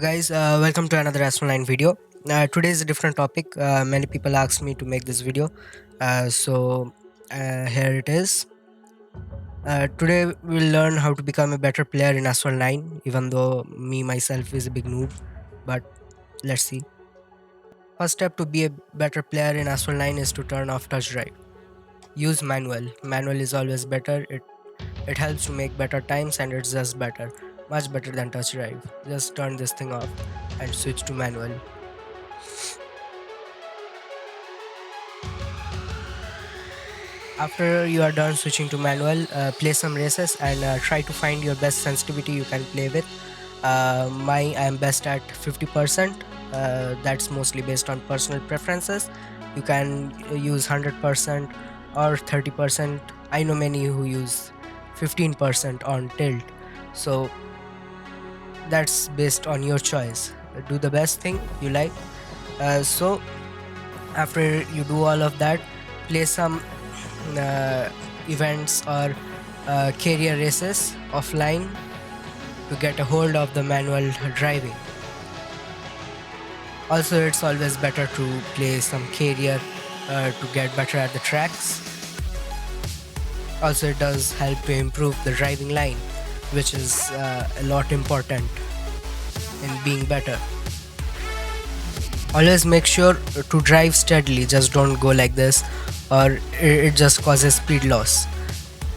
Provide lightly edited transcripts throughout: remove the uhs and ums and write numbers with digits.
guys, welcome to another Asphalt video. Today is a different topic. Many people asked me to make this video, so here it is. Today we'll learn how to become a better player in Asphalt 9, even though me myself is a big noob. But let's see. First step to be a better player in Asphalt 9 is to turn off touch drive. Use manual. Manual is always better. It helps to make better times and it's just better, much better than touch drive. Just turn this thing off and switch to manual. After you are done switching to manual, play some races and try to find your best sensitivity you can play with. I am best at 50%. That's mostly based on personal preferences. You can use 100% or 30%. I know many who use 15% on tilt. So that's based on your choice. Do the best thing you like. So after you do all of that, play some events or career races offline to get a hold of the manual driving. Also, it's always better to play some career to get better at the tracks. Also, it does help to improve the driving line, which is a lot important in being better. Always make sure to drive steadily, just don't go like this or it just causes speed loss.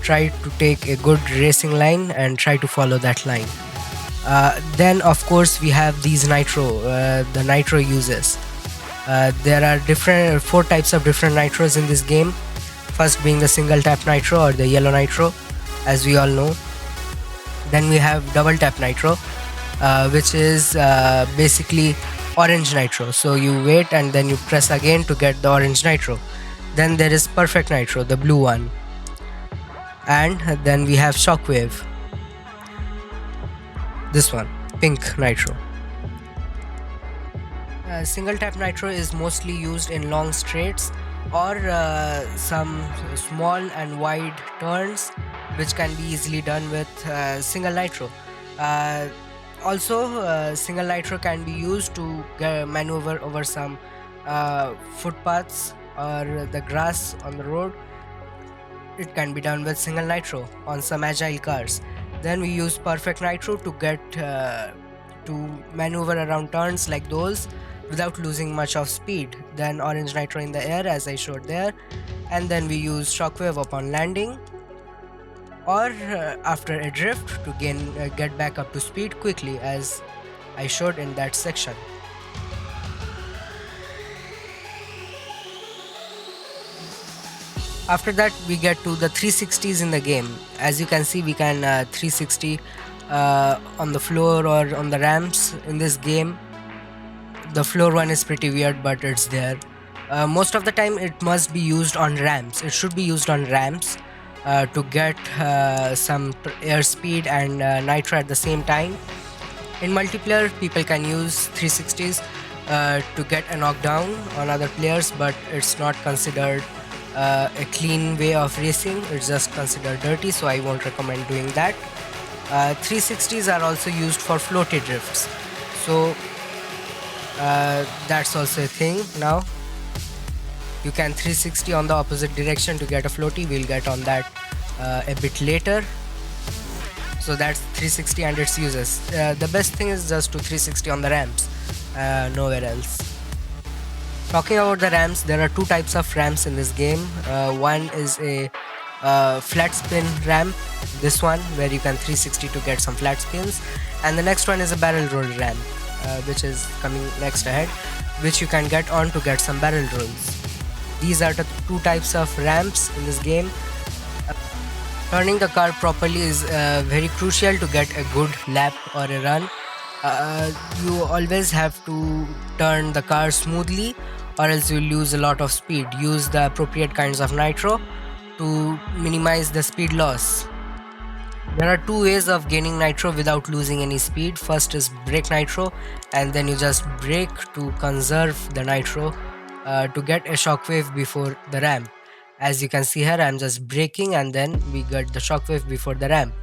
Try to take a good racing line and try to follow that line. Then of course we have these the Nitro uses. There are 4 types of different Nitros in this game. First being the single tap Nitro or the yellow Nitro, as we all know. Then we have double tap Nitro, which is basically orange Nitro. So you wait and then you press again to get the orange Nitro. Then there is perfect Nitro, the blue one. And then we have shockwave, this one, pink Nitro. Single tap Nitro is mostly used in long straights or some small and wide turns, which can be easily done with single Nitro. Also, single Nitro can be used to maneuver over some footpaths or the grass on the road. It can be done with single Nitro on some agile cars. Then we use perfect Nitro to get to maneuver around turns like those without losing much of speed. Then orange Nitro in the air, as I showed there. And then we use shockwave upon landing or after a drift to get back up to speed quickly, as I showed in that section. After that we get to the 360s in the game. As you can see, we can 360 on the floor or on the ramps in this game. The floor one is pretty weird, but it's there. Most of the time it must be used on ramps. It should be used on ramps to get some airspeed and nitro at the same time. In multiplayer, people can use 360s to get a knockdown on other players, but it's not considered a clean way of racing. It's just considered dirty, so I won't recommend doing that. 360s are also used for floaty drifts, so that's also a thing. Now you can 360 on the opposite direction to get a floaty. We'll get on that a bit later. So that's 360 and its uses. The best thing is just to 360 on the ramps, nowhere else. Talking about the ramps, there are 2 types of ramps in this game. One is a flat spin ramp, this one where you can 360 to get some flat spins, and the next one is a barrel roll ramp, which is coming next ahead, which you can get on to get some barrel rolls. These are the 2 types of ramps in this game. Turning the car properly is very crucial to get a good lap or a run. You always have to turn the car smoothly or else you lose a lot of speed. Use the appropriate kinds of nitro to minimize the speed loss. There are 2 ways of gaining nitro without losing any speed. First is brake nitro, and then you just brake to conserve the nitro to get a shockwave before the ramp. As you can see here, I'm just braking and then we get the shockwave before the ramp.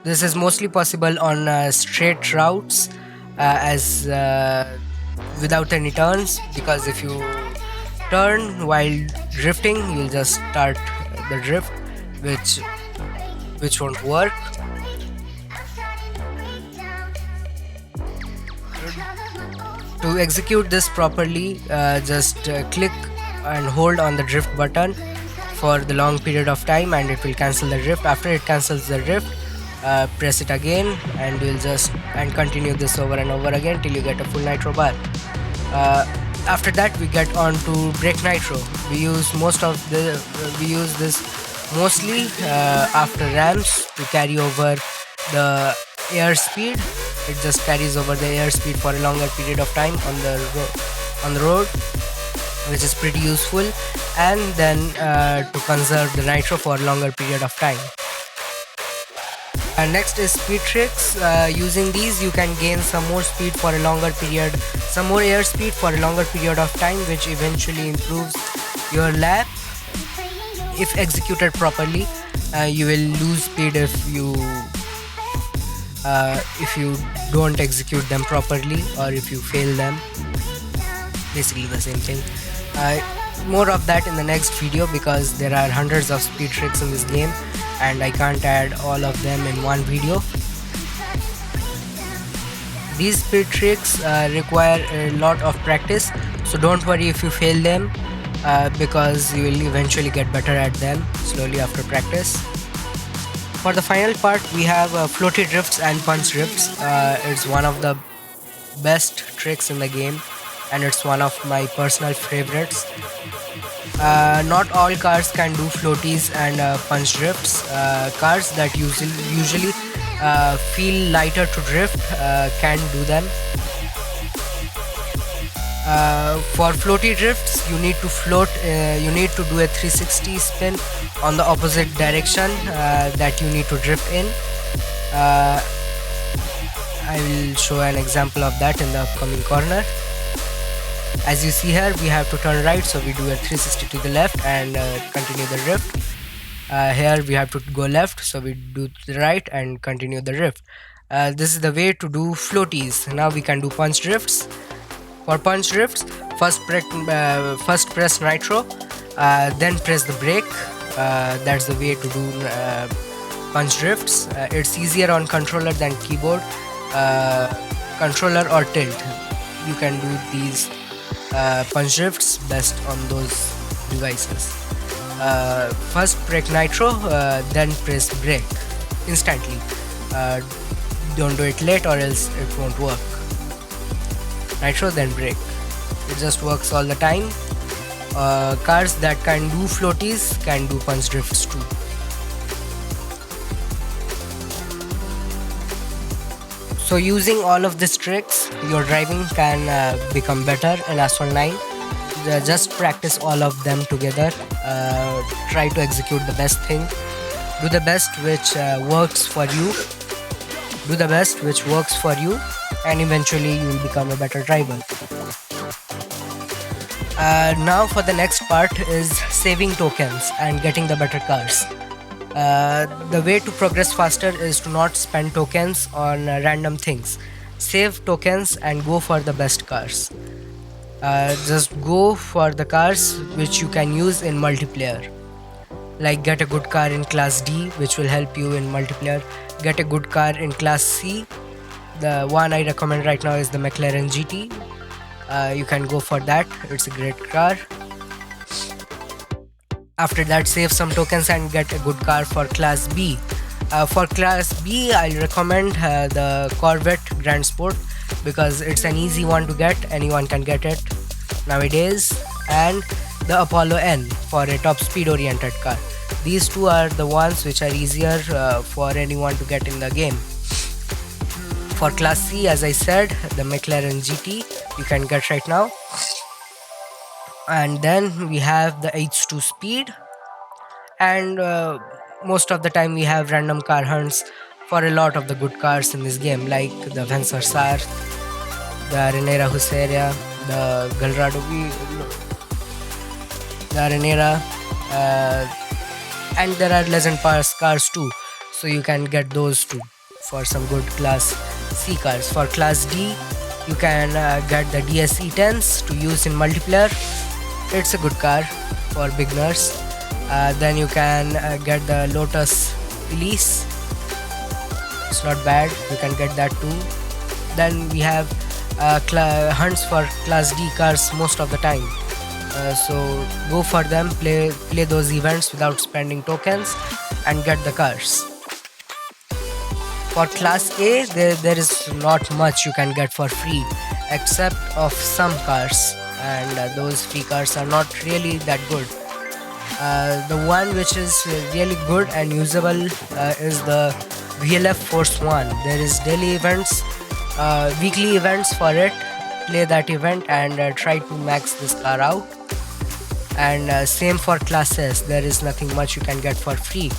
This is mostly possible on straight routes, as without any turns, because if you turn while drifting, you'll just start the drift, which won't work. To execute this properly, just click and hold on the drift button for the long period of time, and it will cancel the drift. After it cancels the drift, press it again, and we'll just continue this over and over again till you get a full nitro bar. After that, we get on to brake nitro. We use this mostly after ramps to carry over the airspeed. It just carries over the airspeed for a longer period of time on the road, which is pretty useful, and then to conserve the nitro for a longer period of time. Next is speed tricks. Using these, you can gain some more speed for a longer period, some more airspeed for a longer period of time, which eventually improves your lap. If executed properly, you will lose speed if you don't execute them properly, or if you fail them. Basically the same thing. More of that in the next video, because there are hundreds of speed tricks in this game and I can't add all of them in one video. These speed tricks require a lot of practice, so don't worry if you fail them, because you will eventually get better at them slowly after practice. For the final part, we have floaty drifts and punch drifts. It's one of the best tricks in the game, and it's one of my personal favorites. Not all cars can do floaties and punch drifts. Cars that usually feel lighter to drift can do them. For floaty drifts, you need to float. You need to do a 360 spin on the opposite direction that you need to drift in. I will show an example of that in the upcoming corner. As you see here, we have to turn right, so we do a 360 to the left and continue the drift. Here we have to go left, so we do the right and continue the drift. This is the way to do floaties. Now we can do punch drifts. For punch drifts, first press nitro, then press the brake. That's the way to do punch drifts. It's easier on controller than keyboard. Controller or tilt, you can do these punch drifts best on those devices. First brake nitro, then press brake instantly. Don't do it late, or else it won't work. Nitro, then brake. It just works all the time. Cars that can do floaties can do punch drifts too. So using all of these tricks, your driving can become better in Asphalt 9. Just practice all of them together. Try to execute the best thing. Do the best which works for you. Do the best which works for you, and eventually you will become a better driver. Now for the next part is saving tokens and getting the better cars. The way to progress faster is to not spend tokens on random things. Save tokens and go for the best cars. Just go for the cars which you can use in multiplayer. Like get a good car in class D, which will help you in multiplayer. Get a good car in class C. The one I recommend right now is the McLaren GT. You can go for that. It's a great car. After that, save some tokens and get a good car for class B. For class B, I'll recommend the Corvette Grand Sport, because it's an easy one to get. Anyone can get it nowadays. And the Apollo N for a top speed oriented car. These two are the ones which are easier for anyone to get in the game. For class C, as I said, the McLaren GT you can get right now. And then we have the H2 speed, and most of the time we have random car hunts for a lot of the good cars in this game, like the Vencer Sar, the Arenera Huseria, the Gallardo the Arenera, and there are legend cars too, so you can get those too. for some good class C cars. For class D, you can get the DSE10s to use in multiplayer. It's a good car for beginners. Then you can get the Lotus Elise. It's not bad, you can get that too. Then we have hunts for class D cars most of the time. So go for them, play those events without spending tokens and get the cars. For class A, there is not much you can get for free except of some cars, and those free cars are not really that good. The one which is really good and usable is the VLF Force 1. There is daily events, weekly events for it. Play that event and try to max this car out. And same for class S. There is nothing much you can get for free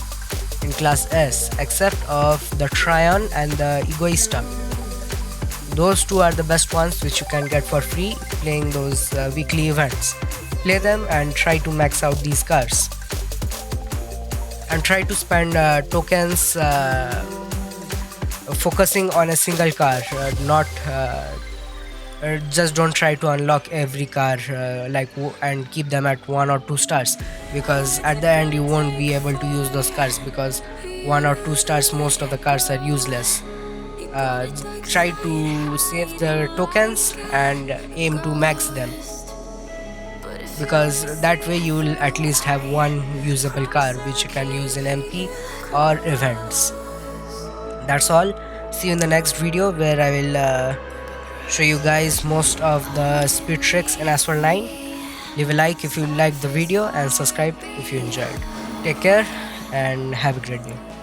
in class S except of the Tryon and the Egoista. Those two are the best ones which you can get for free playing those weekly events. Play them and try to max out these cars, and try to spend tokens focusing on a single car, not just don't try to unlock every car and keep them at 1 or 2 stars, because at the end you won't be able to use those cars, because 1 or 2 stars most of the cars are useless. Try to save the tokens and aim to max them, because that way you will at least have one usable car which you can use in MP or events. That's all. See you in the next video, where I will show you guys most of the speed tricks in Asphalt 9. Leave a like if you liked the video and subscribe if you enjoyed. Take care and have a great day.